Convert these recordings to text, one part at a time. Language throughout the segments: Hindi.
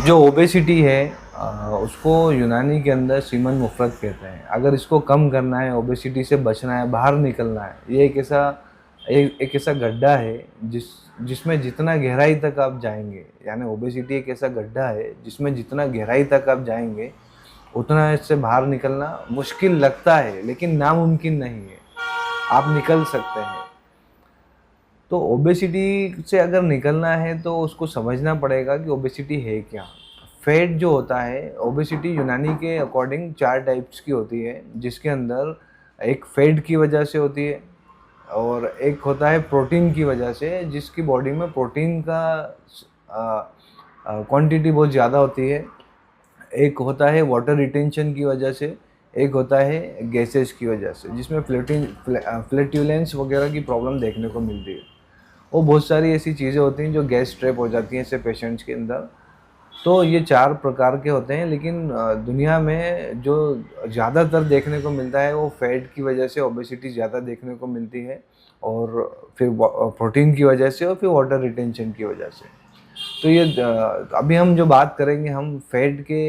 जो ओबेसिटी है उसको यूनानी के अंदर सीमन मुफरत कहते हैं। अगर इसको कम करना है, ओबेसिटी से बचना है, बाहर निकलना है, ये एक ऐसा गड्ढा है जिसमें जितना गहराई तक आप जाएंगे, यानी ओबेसिटी एक ऐसा गड्ढा है जिसमें जितना गहराई तक आप जाएंगे उतना इससे बाहर निकलना मुश्किल लगता है, लेकिन नामुमकिन नहीं है। आप निकल सकते हैं। तो ओबेसिटी से अगर निकलना है तो उसको समझना पड़ेगा कि ओबेसिटी है क्या। फैट जो होता है, ओबेसिटी यूनानी के अकॉर्डिंग 4 टाइप्स की होती है, जिसके अंदर एक फैट की वजह से होती है और एक होता है प्रोटीन की वजह से, जिसकी बॉडी में प्रोटीन का क्वांटिटी बहुत ज़्यादा होती है। एक होता है वाटर रिटेंशन की वजह से, एक होता है गैसेस की वजह से, जिसमें फ्लैटुलेंस वगैरह की प्रॉब्लम देखने को मिलती है। वो बहुत सारी ऐसी चीज़ें होती हैं जो गैस ट्रैप हो जाती हैं ऐसे पेशेंट्स के अंदर। तो ये 4 प्रकार के होते हैं, लेकिन दुनिया में जो ज़्यादातर देखने को मिलता है वो फैट की वजह से ओबेसिटी ज़्यादा देखने को मिलती है, और फिर प्रोटीन की वजह से, और फिर वाटर रिटेंशन की वजह से। तो ये अभी हम जो बात करेंगे, हम फैट के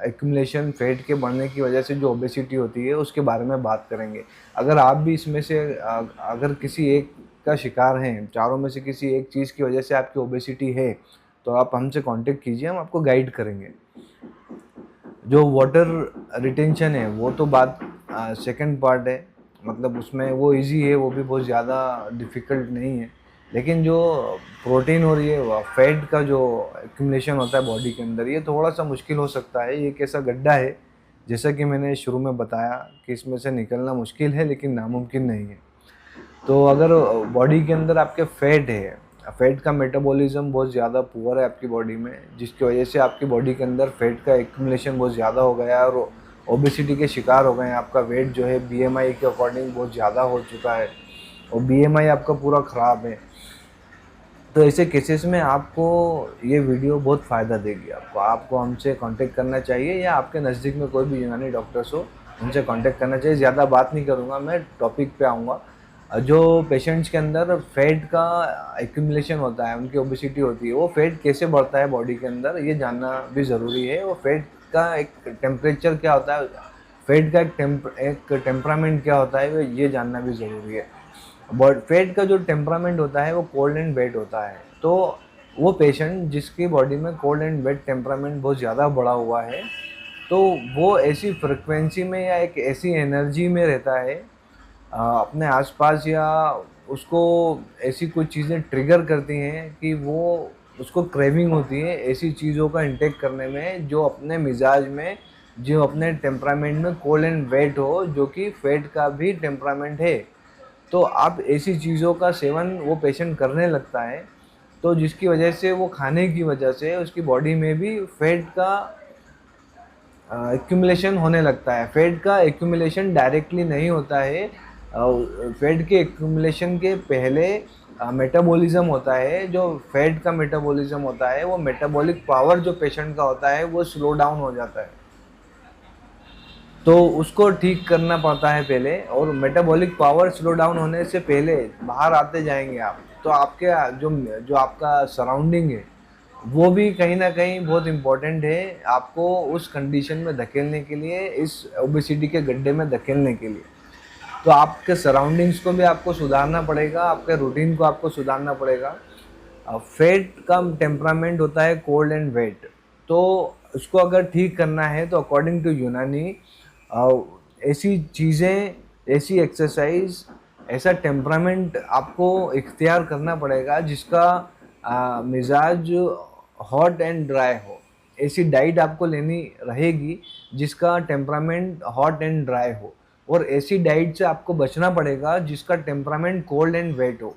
एक्यूमुलेशन, फैट के बढ़ने की वजह से जो ओबेसिटी होती है उसके बारे में बात करेंगे। अगर आप भी इसमें से अगर किसी एक का शिकार हैं, चारों में से किसी एक चीज़ की वजह से आपकी ओबेसिटी है, तो आप हमसे कांटेक्ट कीजिए, हम आपको गाइड करेंगे। जो वाटर रिटेंशन है वो तो बात सेकंड पार्ट है, मतलब उसमें वो इजी है, वो भी बहुत ज़्यादा डिफ़िकल्ट नहीं है। लेकिन जो प्रोटीन और ये फैट का जो एक्यूमुलेशन होता है बॉडी के अंदर, ये थोड़ा सा मुश्किल हो सकता है। ये एक ऐसा गड्ढा है, जैसा कि मैंने शुरू में बताया कि इसमें से निकलना मुश्किल है लेकिन नामुमकिन नहीं है। तो अगर बॉडी के अंदर आपके फैट है, फैट का मेटाबॉलिज्म बहुत ज़्यादा पुअर है आपकी बॉडी में, जिसकी वजह से आपकी बॉडी के अंदर फैट का एक्यूमुलेशन बहुत ज़्यादा हो गया है और ओबेसिटी के शिकार हो गए हैं। आपका वेट जो है बीएमआई के अकॉर्डिंग बहुत ज़्यादा हो चुका है और बीएमआई आपका पूरा ख़राब है। तो ऐसे केसेस में आपको ये वीडियो बहुत फ़ायदा देगी। आपको हमसे कांटेक्ट करना चाहिए, या आपके नज़दीक में कोई भी यूनानी डॉक्टर्स हो उनसे कांटेक्ट करना चाहिए। ज़्यादा बात नहीं करूँगा, मैं टॉपिक पे आऊँगा। जो पेशेंट्स के अंदर फैट का एक्यूमुलेशन होता है, उनकी ओबेसिटी होती है, वो फैट कैसे बढ़ता है बॉडी के अंदर, ये जानना भी ज़रूरी है। वो फैट का एक टेम्परेचर क्या होता है, फैट का एक टेम्परामेंट क्या होता है, वो ये जानना भी ज़रूरी है। फैट का जो टेम्परामेंट होता है वो कोल्ड एंड वेट होता है। तो वो पेशेंट जिसकी बॉडी में कोल्ड एंड वेट टेम्परामेंट बहुत ज़्यादा बढ़ा हुआ है, तो वो ऐसी फ्रिक्वेंसी में या एक ऐसी एनर्जी में रहता है अपने आसपास, या उसको ऐसी कुछ चीज़ें ट्रिगर करती हैं कि वो उसको क्रेविंग होती है ऐसी चीज़ों का इंटेक करने में जो अपने मिजाज में, जो अपने टेम्परामेंट में कोल्ड एंड वेट हो, जो कि फैट का भी टेम्परामेंट है। तो आप ऐसी चीज़ों का सेवन वो पेशेंट करने लगता है, तो जिसकी वजह से वो खाने की वजह से उसकी बॉडी में भी फैट का एक्यूमुलेशन होने लगता है। फैट का एक्यूमुलेशन डायरेक्टली नहीं होता है। फैट के एक्यूमुलेशन के पहले मेटाबॉलिज्म होता है। जो फैट का मेटाबॉलिज्म होता है, वो मेटाबॉलिक पावर जो पेशेंट का होता है वो स्लो डाउन हो जाता है, तो उसको ठीक करना पड़ता है पहले। और मेटाबॉलिक पावर स्लो डाउन होने से पहले बाहर आते जाएंगे आप, तो आपके जो आपका सराउंडिंग है वो भी कहीं ना कहीं बहुत इम्पोर्टेंट है आपको उस कंडीशन में धकेलने के लिए, इस ओबेसिटी के गड्ढे में धकेलने के लिए। तो आपके सराउंडिंग्स को भी आपको सुधारना पड़ेगा, आपके रूटीन को आपको सुधारना पड़ेगा। फैट का टेम्परामेंट होता है कोल्ड एंड वेट, तो उसको अगर ठीक करना है तो अकॉर्डिंग टू यूनानी ऐसी चीज़ें, ऐसी एक्सरसाइज, ऐसा टेम्परामेंट आपको इख्तियार करना पड़ेगा जिसका मिजाज हॉट एंड ड्राई हो। ऐसी डाइट आपको लेनी रहेगी जिसका टेम्परामेंट हॉट एंड ड्राई हो, और ऐसी डाइट से आपको बचना पड़ेगा जिसका टेम्परामेंट कोल्ड एंड वेट हो।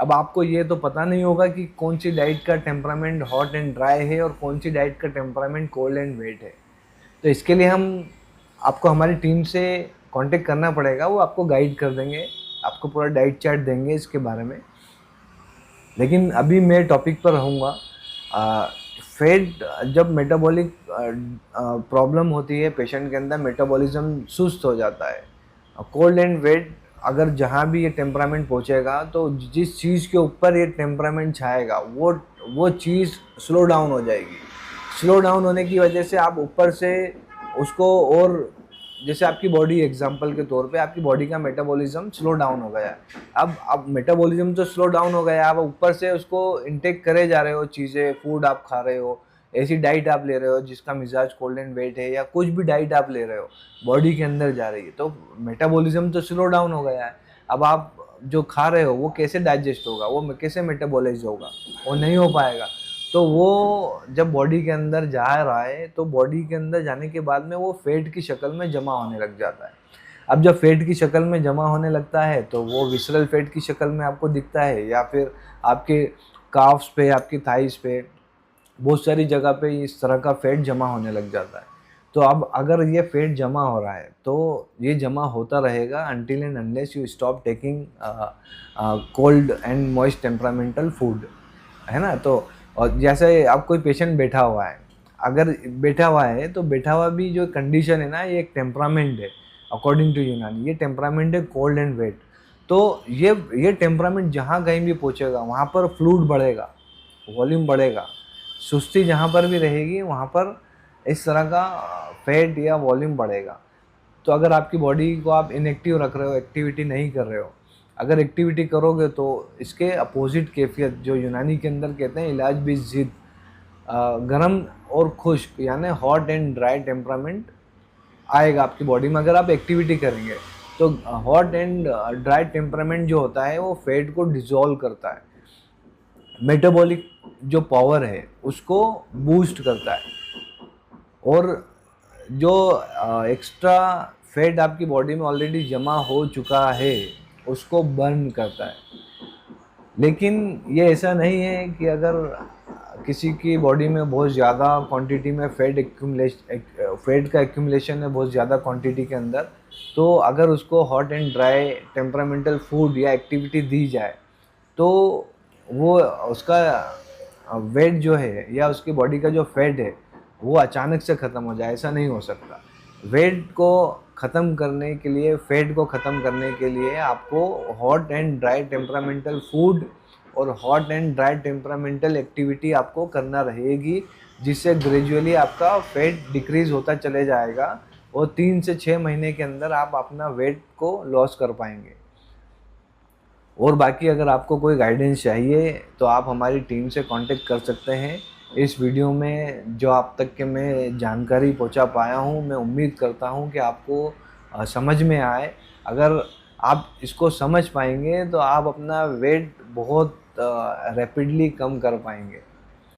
अब आपको ये तो पता नहीं होगा कि कौन सी डाइट का टेम्परामेंट हॉट एंड ड्राई है और कौन सी डाइट का टेम्परामेंट कोल्ड एंड वेट है। तो इसके लिए आपको हमारी टीम से कांटेक्ट करना पड़ेगा, वो आपको गाइड कर देंगे, आपको पूरा डाइट चार्ट देंगे इसके बारे में। लेकिन अभी मैं टॉपिक पर रहूँगा। फैट, जब मेटाबॉलिक प्रॉब्लम होती है पेशेंट के अंदर, मेटाबॉलिज्म सुस्त हो जाता है। कोल्ड एंड वेट अगर जहाँ भी ये टेम्परामेंट पहुँचेगा, तो जिस चीज़ के ऊपर ये टेम्परामेंट छाएगा वो चीज़ स्लो डाउन हो जाएगी। स्लो डाउन होने की वजह से आप ऊपर से उसको, और जैसे आपकी बॉडी, एग्जांपल के तौर पे आपकी बॉडी का मेटाबॉलिज्म स्लो डाउन हो गया है। अब मेटाबॉलिज्म तो स्लो डाउन हो गया है, आप ऊपर से उसको इनटेक करे जा रहे हो चीज़ें, फूड आप खा रहे हो, ऐसी डाइट आप ले रहे हो जिसका मिजाज कोल्ड एंड वेट है, या कुछ भी डाइट आप ले रहे हो बॉडी के अंदर जा रही है, तो मेटाबॉलिज्म तो स्लो डाउन हो गया है। अब आप जो खा रहे हो वो कैसे डाइजेस्ट होगा, वो कैसे मेटाबॉलाइज होगा, वो नहीं हो पाएगा। तो वो जब बॉडी के अंदर जा रहा है तो बॉडी के अंदर जाने के बाद में वो फैट की शक्ल में जमा होने लग जाता है। अब जब फैट की शक्ल में जमा होने लगता है तो वो विसरल फैट की शक्ल में आपको दिखता है, या फिर आपके काफ्स पे, आपकी थाइस पे, बहुत सारी जगह पे इस तरह का फैट जमा होने लग जाता है। तो अब अगर ये फैट जमा हो रहा है तो ये जमा होता रहेगा until and unless you stop taking cold and moist temperamental food, है ना। तो और जैसे अब कोई पेशेंट बैठा हुआ है, अगर बैठा हुआ है तो बैठा हुआ भी जो कंडीशन है ना, ये एक टेम्परामेंट है अकॉर्डिंग टू यूनानी, ये टेम्परामेंट है कोल्ड एंड वेट। तो ये टेम्परामेंट जहाँ कहीं भी पहुँचेगा वहाँ पर फ्लूइड बढ़ेगा, वॉल्यूम बढ़ेगा, सुस्ती जहाँ पर भी रहेगी वहाँ पर इस तरह का फैट या वॉल्यूम बढ़ेगा। तो अगर आपकी बॉडी को आप इनएक्टिव रख रहे हो, एक्टिविटी नहीं कर रहे हो, अगर एक्टिविटी करोगे तो इसके अपोजिट कैफियत जो यूनानी के अंदर कहते हैं इलाज भी जिद, गर्म और खुश्क यानी हॉट एंड ड्राई टेम्परामेंट आएगा आपकी बॉडी में अगर आप एक्टिविटी करेंगे। तो हॉट एंड ड्राई टेम्परामेंट जो होता है वो फैट को डिजोल्व करता है, मेटाबॉलिक जो पावर है उसको बूस्ट करता है, और जो एक्स्ट्रा फैट आपकी बॉडी में ऑलरेडी जमा हो चुका है उसको बर्न करता है। लेकिन ये ऐसा नहीं है कि अगर किसी की बॉडी में बहुत ज़्यादा क्वांटिटी में फैट का एक्यूमुलेशन है बहुत ज़्यादा क्वांटिटी के अंदर, तो अगर उसको hot and dry temperamental food या एक्टिविटी दी जाए तो वो उसका वेट जो है या उसकी बॉडी का जो फैट है वो अचानक से ख़त्म हो जाए, ऐसा नहीं हो सकता। वेट को ख़त्म करने के लिए, फैट को ख़त्म करने के लिए आपको hot and dry temperamental food और hot and dry temperamental activity आपको करना रहेगी, जिससे ग्रेजुअली आपका फैट डिक्रीज़ होता चले जाएगा और 3 से 6 महीने के अंदर आप अपना वेट को लॉस कर पाएंगे। और बाकी अगर आपको कोई गाइडेंस चाहिए तो आप हमारी टीम से कांटेक्ट कर सकते हैं। इस वीडियो में जो आप तक के मैं जानकारी पहुंचा पाया हूं, मैं उम्मीद करता हूं कि आपको समझ में आए। अगर आप इसको समझ पाएंगे तो आप अपना वेट बहुत रैपिडली कम कर पाएंगे।